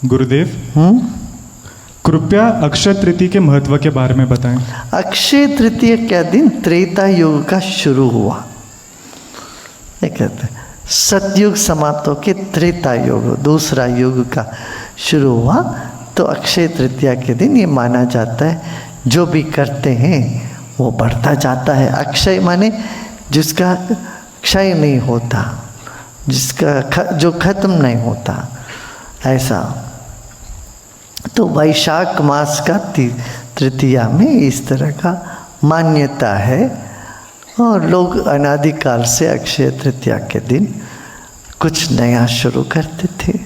गुरुदेव, कृपया अक्षय तृतीया के महत्व के बारे में बताएं। अक्षय तृतीया क्या दिन त्रेता युग का शुरू हुआ। ये कहते हैं सतयुग समाप्त होके त्रेता युग दूसरा युग का शुरू हुआ। तो अक्षय तृतीया के दिन ये माना जाता है जो भी करते हैं वो बढ़ता जाता है। अक्षय माने जिसका क्षय नहीं होता, जिसका जो खत्म नहीं होता, ऐसा। तो वैशाख मास का तृतीया में इस तरह का मान्यता है और लोग अनादिकाल से अक्षय तृतीया के दिन कुछ नया शुरू करते थे,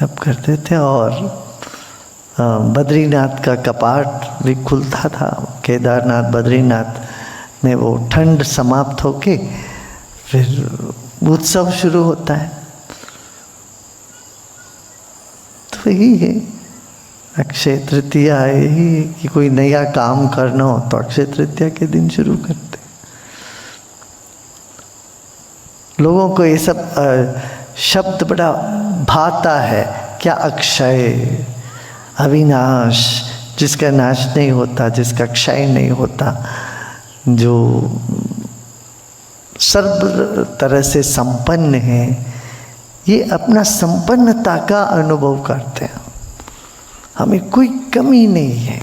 अब करते थे। और बद्रीनाथ का कपाट भी खुलता था। केदारनाथ बद्रीनाथ में वो ठंड समाप्त होके फिर उत्सव शुरू होता है। तो यही है अक्षय तृतीया, यही है कि कोई नया काम करना हो तो अक्षय तृतीया के दिन शुरू करते। लोगों को ये सब शब्द बड़ा भाता है। क्या अक्षय, अविनाश, जिसका नाश नहीं होता, जिसका क्षय नहीं होता, जो सर्व तरह से संपन्न है, ये अपना संपन्नता का अनुभव करते हैं। हमें कोई कमी नहीं है,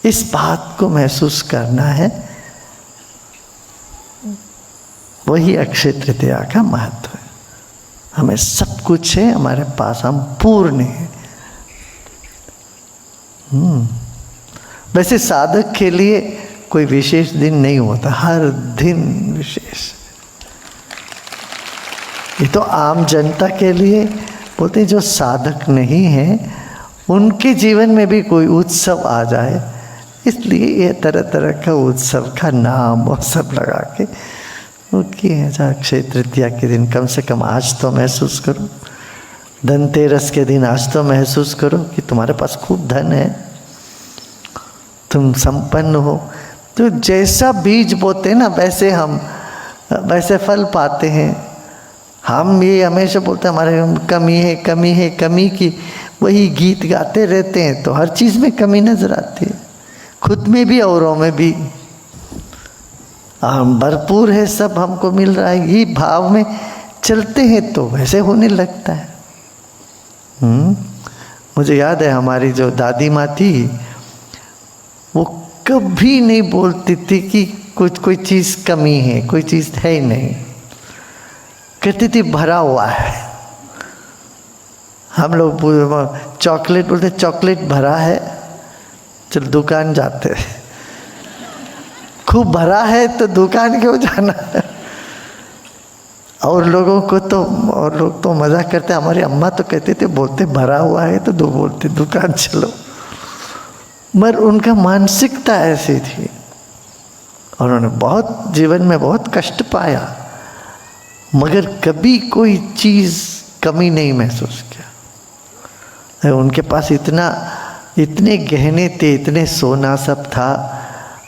इस बात को महसूस करना है। वही अक्षय तृतीया का महत्व है। हमें सब कुछ है हमारे पास, हम पूर्ण हैं। वैसे साधक के लिए कोई विशेष दिन नहीं होता, हर दिन विशेष। ये तो आम जनता के लिए बोलते हैं, जो साधक नहीं है उनके जीवन में भी कोई उत्सव आ जाए, इसलिए ये तरह तरह का उत्सव का नाम वो सब लगा के वो किए हैं। अक्षय तृतीया के दिन कम से कम आज तो महसूस करो, धनतेरस के दिन आज तो महसूस करो कि तुम्हारे पास खूब धन है, तुम संपन्न हो। तो जैसा बीज बोते ना वैसे हम वैसे फल पाते हैं। हम ये हमेशा बोलते हैं हमारे कमी है, कमी है, कमी की वही गीत गाते रहते हैं, तो हर चीज़ में कमी नजर आती है, खुद में भी औरों में भी। हम भरपूर है, सब हमको मिल रहा है, ये भाव में चलते हैं तो वैसे होने लगता है। मुझे याद है हमारी जो दादी माँ थी, वो कभी नहीं बोलती थी कि कुछ कोई चीज़ कमी है, कोई चीज़ है ही नहीं। कहती थी भरा हुआ है। हम लोग चॉकलेट बोलते, चॉकलेट भरा है, चल दुकान जाते हैं। खूब भरा है तो दुकान क्यों जाना है। और लोगों को तो, और लोग तो मजाक करते, हमारी अम्मा तो कहते थे, बोलते भरा हुआ है तो बोलते दुकान चलो। मगर उनका मानसिकता ऐसी थी और उन्होंने बहुत जीवन में बहुत कष्ट पाया, मगर कभी कोई चीज़ कमी नहीं महसूस किया। उनके पास इतने गहने थे, इतने सोना सब था।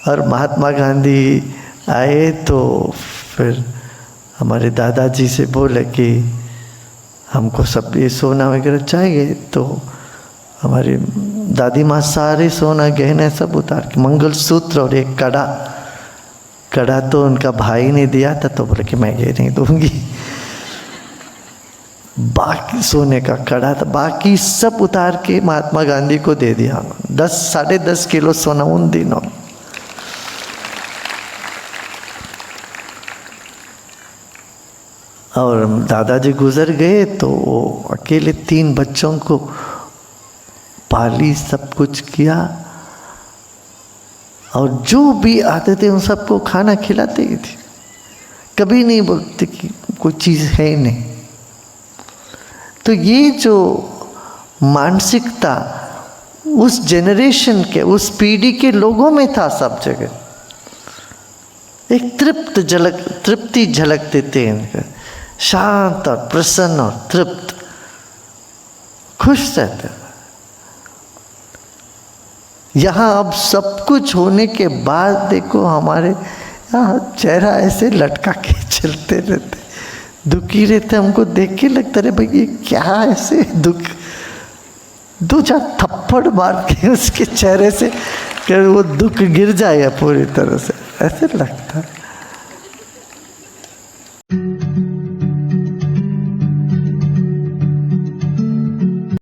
और महात्मा गांधी आए तो फिर हमारे दादाजी से बोले कि हमको सब ये सोना वगैरह चाहिए। तो हमारी दादी माँ सारे सोना गहने सब उतार के, मंगलसूत्र और एक कड़ा तो उनका भाई ने दिया था, तो बोले कि मैं ये नहीं दूंगी। बाकी सोने का कड़ा था, बाकी सब उतार के महात्मा गांधी को दे दिया। 10-10.5 किलो सोना उन दिनों। और दादाजी गुजर गए तो वो अकेले 3 बच्चों को पाली, सब कुछ किया। और जो भी आते थे उन सबको खाना खिलाते ही थे, कभी नहीं बोलते कि कोई चीज़ है ही नहीं। तो ये जो मानसिकता उस जनरेशन के, उस पीढ़ी के लोगों में था सब जगह। एक तृप्ति झलकते थे इनके, शांत और प्रसन्न और तृप्त, खुश रहते। यहाँ अब सब कुछ होने के बाद देखो हमारे यहाँ चेहरा ऐसे लटका के चलते रहते, दुखी रहते, हमको देख के लगता है भाई ये क्या ऐसे दुख, दो चार थप्पड़ मार के उसके चेहरे से कि वो दुख गिर जाएगा पूरी तरह से, ऐसे लगता है।